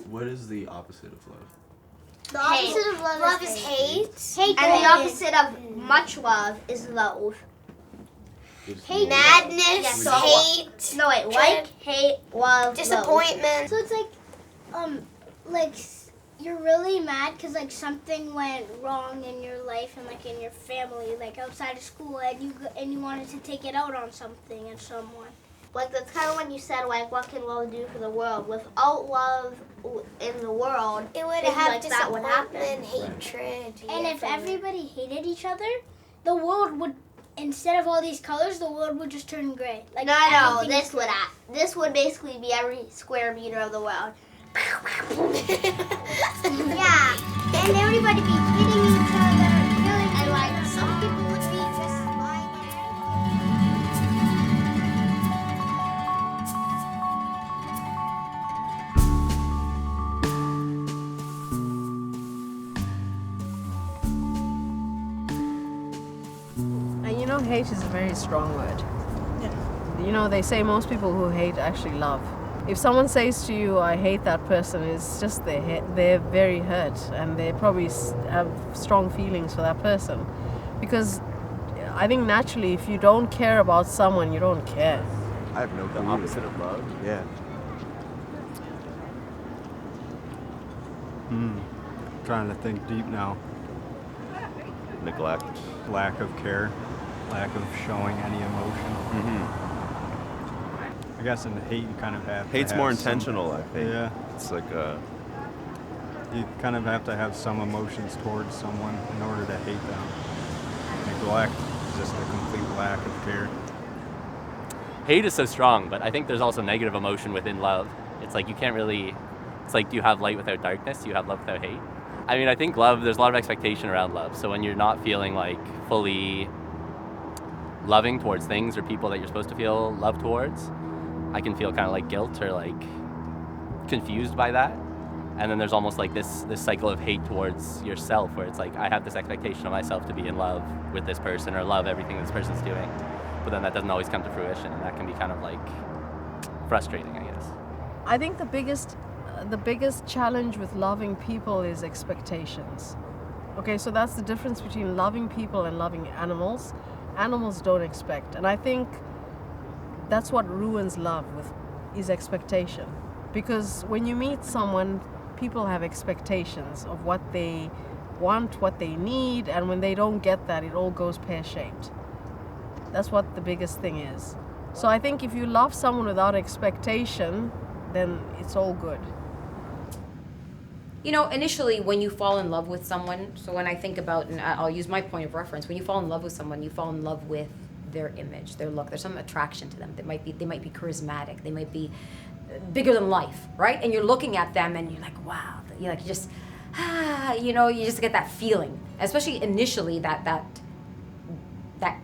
What is the opposite of love? The opposite of love is hate. And the opposite of much love is love. Hate, madness, hate. No, wait, like, hate, love, disappointment. Love. So it's like you're really mad because like something went wrong in your life and like in your family, like outside of school, and you wanted to take it out on something and someone. Like that's kind of when you said like, what can love do for the world? Without love in the world, it would have like that would happen. Hatred. And if everybody hated each other, the world would. Instead of all these colors, the world would just turn gray. Like no, this would basically be every square meter of the world. Yeah, and everybody be hitting each other, and like some people would be just lying And you know, hate is a very strong word. Yeah. You know, they say most people who hate actually love. If someone says to you, I hate that person, it's just they're very hurt and they probably have strong feelings for that person. Because I think naturally, if you don't care about someone, you don't care. I have no clue. The opposite of love? Yeah. Trying to think deep now. Neglect. Lack of care. Lack of showing any emotion. Mm-hmm. I guess in the hate you kind of have Hate's to have more some- intentional, I think. Yeah. It's like You kind of have to have some emotions towards someone in order to hate them. Neglect is just a complete lack of care. Hate is so strong, but I think there's also negative emotion within love. It's like you can't really, it's like, do you have light without darkness? Do you have love without hate? I mean, I think love, there's a lot of expectation around love. So when you're not feeling like fully loving towards things or people that you're supposed to feel love towards, I can feel kind of like guilt or like confused by that. And then there's almost like this cycle of hate towards yourself where it's like, I have this expectation of myself to be in love with this person or love everything this person's doing. But then that doesn't always come to fruition, and that can be kind of like frustrating, I guess. I think the biggest challenge with loving people is expectations. Okay, so that's the difference between loving people and loving animals. Animals don't expect, and I think that's what ruins love is expectation. Because when you meet someone, people have expectations of what they want, what they need, and when they don't get that, it all goes pear-shaped. That's what the biggest thing is. So I think if you love someone without expectation, then it's all good. You know, initially when you fall in love with someone, so when I think about, and I'll use my point of reference, when you fall in love with someone, you fall in love with their image, their look. There's some attraction to them. They might be charismatic. They might be bigger than life, right? And you're looking at them and you're like, wow. You just get that feeling, especially initially that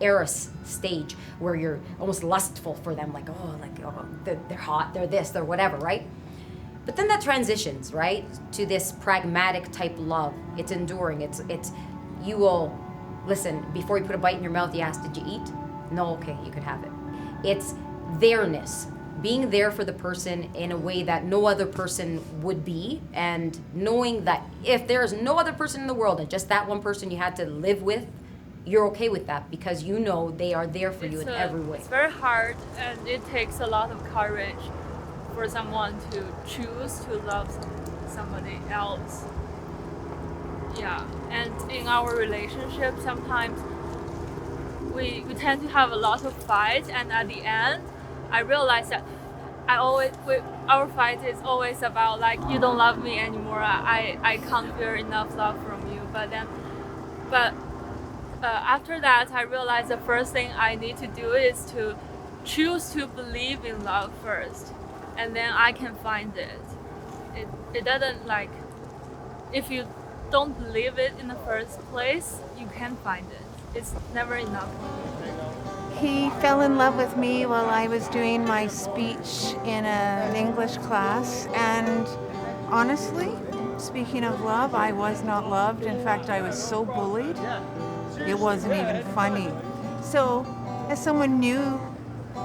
eros stage where you're almost lustful for them, they're hot, they're this, they're whatever, right? But then that transitions, right, to this pragmatic type love. It's enduring. It's you will listen before you put a bite in your mouth. You ask, did you eat? No, okay, you could have it. It's there-ness, being there for the person in a way that no other person would be, and knowing that if there is no other person in the world and just that one person you had to live with, you're okay with that because you know they are there for you in every way. It's very hard, and it takes a lot of courage for someone to choose to love somebody else. Yeah, and in our relationship, sometimes we tend to have a lot of fights, and at the end, I realize that our fight is always about like, you don't love me anymore. I can't feel enough love from you. But after that, I realized the first thing I need to do is to choose to believe in love first, and then I can find it. It doesn't like, if you don't believe it in the first place, you can't find it. It's never enough. He fell in love with me while I was doing my speech in an English class, and honestly, speaking of love, I was not loved. In fact, I was so bullied, it wasn't even funny. So, as someone new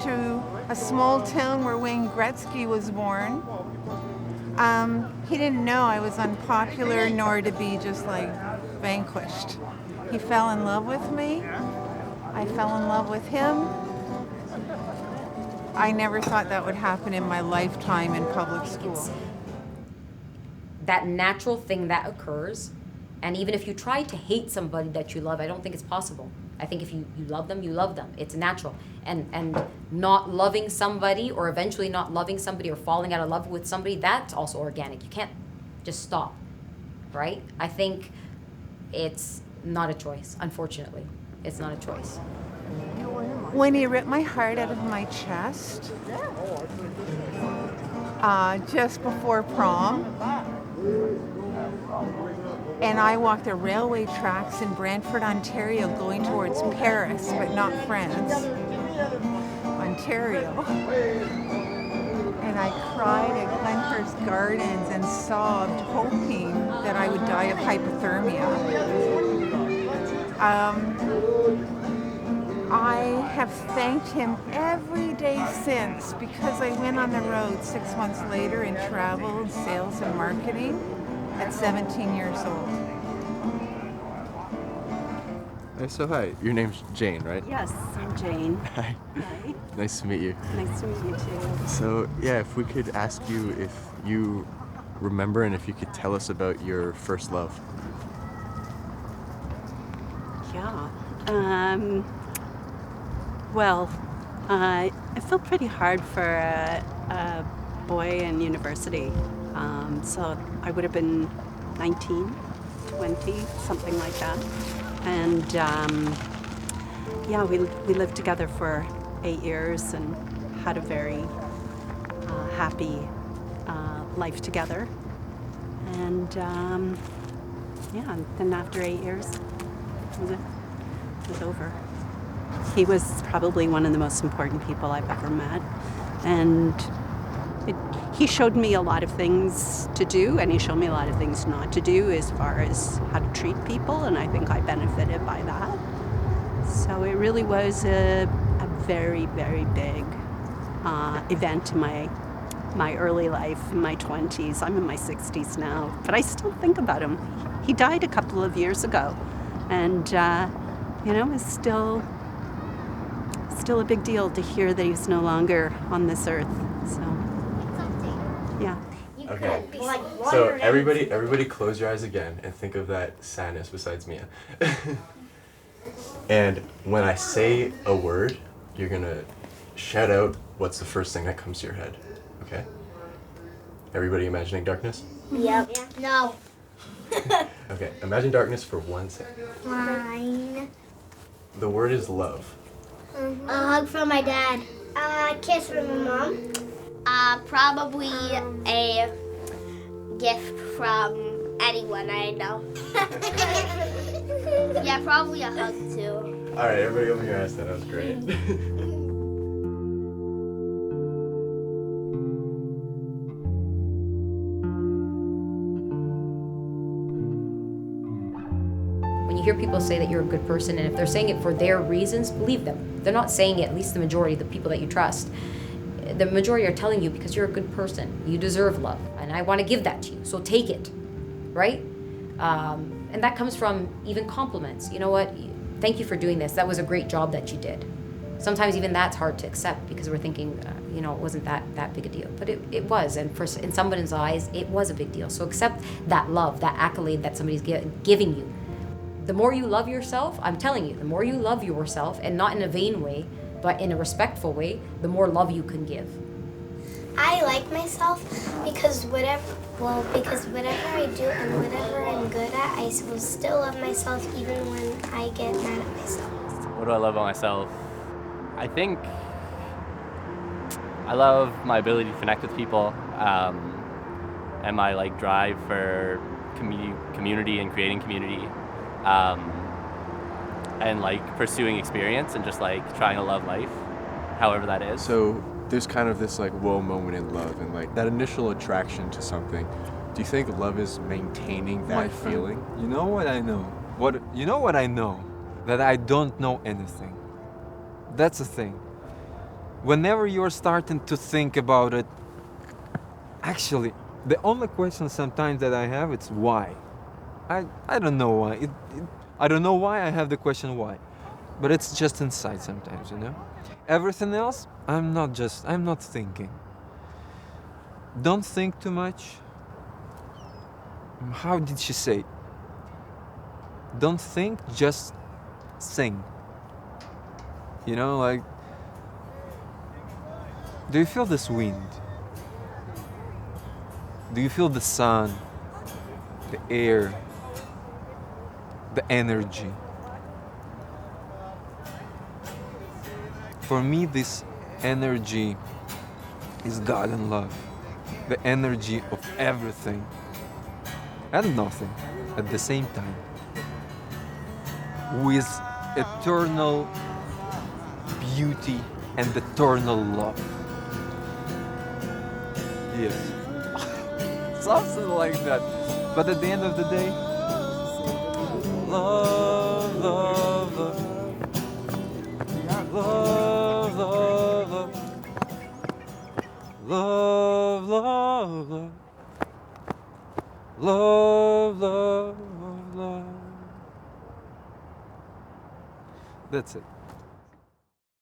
to a small town where Wayne Gretzky was born. He didn't know I was unpopular nor to be just like vanquished. He fell in love with me. I fell in love with him. I never thought that would happen in my lifetime in public school. That natural thing that occurs, and even if you try to hate somebody that you love, I don't think it's possible. I think if you love them, you love them. It's natural. And not loving somebody or eventually not loving somebody or falling out of love with somebody, that's also organic. You can't just stop, right? I think it's not a choice, unfortunately. It's not a choice. When he ripped my heart out of my chest, just before prom, and I walked the railway tracks in Brantford, Ontario, going towards Paris, but not France, Ontario. And I cried at Glenhurst Gardens and sobbed, hoping that I would die of hypothermia. I have thanked him every day since, because I went on the road 6 months later in travel, sales, and marketing at 17 years old. Hey, so hi, your name's Jane, right? Yes, I'm Jane. Hi. Hi. Nice to meet you. Nice to meet you too. So, yeah, if we could ask you if you remember and if you could tell us about your first love. Yeah. Well, I felt pretty hard for a boy in university. So I would have been 19, 20, something like that. And yeah, we lived together for 8 years and had a very happy life together. And yeah, then after 8 years, it was over. He was probably one of the most important people I've ever met. And he showed me a lot of things to do, and he showed me a lot of things not to do as far as how to treat people, and I think I benefited by that. So it really was a very, very big event in my early life, in my 20s. I'm in my 60s now, but I still think about him. He died a couple of years ago, and you know, it's still a big deal to hear that he's no longer on this earth. So yeah. Okay. So everybody close your eyes again and think of that sadness besides Mia. And when I say a word, you're gonna shout out what's the first thing that comes to your head. Okay? Everybody imagining darkness? Yep. No. Okay, imagine darkness for 1 second. Fine. The word is love. A hug from my dad. A kiss from my mom. Probably a gift from anyone I know. Yeah, probably a hug too. Alright, everybody open your eyes, that was great. When you hear people say that you're a good person, and if they're saying it for their reasons, believe them. They're not saying it, at least the majority of the people that you trust. The majority are telling you because you're a good person. You deserve love, and I want to give that to you, so take it, right? And that comes from even compliments. You know what? Thank you for doing this. That was a great job that you did. Sometimes even that's hard to accept because we're thinking, you know, it wasn't that big a deal. But it was, and in somebody's eyes, it was a big deal. So accept that love, that accolade that somebody's giving you. The more you love yourself, I'm telling you, the more you love yourself, and not in a vain way, but in a respectful way, the more love you can give. I like myself because whatever I do and whatever I'm good at, I will still love myself even when I get mad at myself. What do I love about myself? I think I love my ability to connect with people, and my drive for community and creating community, and pursuing experience and just trying to love life, however that is. So there's kind of this whoa moment in love and that initial attraction to something. Do you think love is maintaining that feeling? You know what I know? You know what I know? That I don't know anything. That's the thing. whenever you're starting to think about it, actually, the only question sometimes that I have is why. I don't know why. I don't know why I have the question why, but it's just inside sometimes, you know. Everything else, I'm not thinking. Don't think too much. How did she say? Don't think, just sing. You know, like, do you feel this wind? Do you feel the sun, the air, the energy? For me, this energy is God and love. The energy of everything and nothing at the same time. With eternal beauty and eternal love. Yes. Something like that. But at the end of the day, love, love, love. Love, love, love. Love, love, love. Love, love, love. That's it.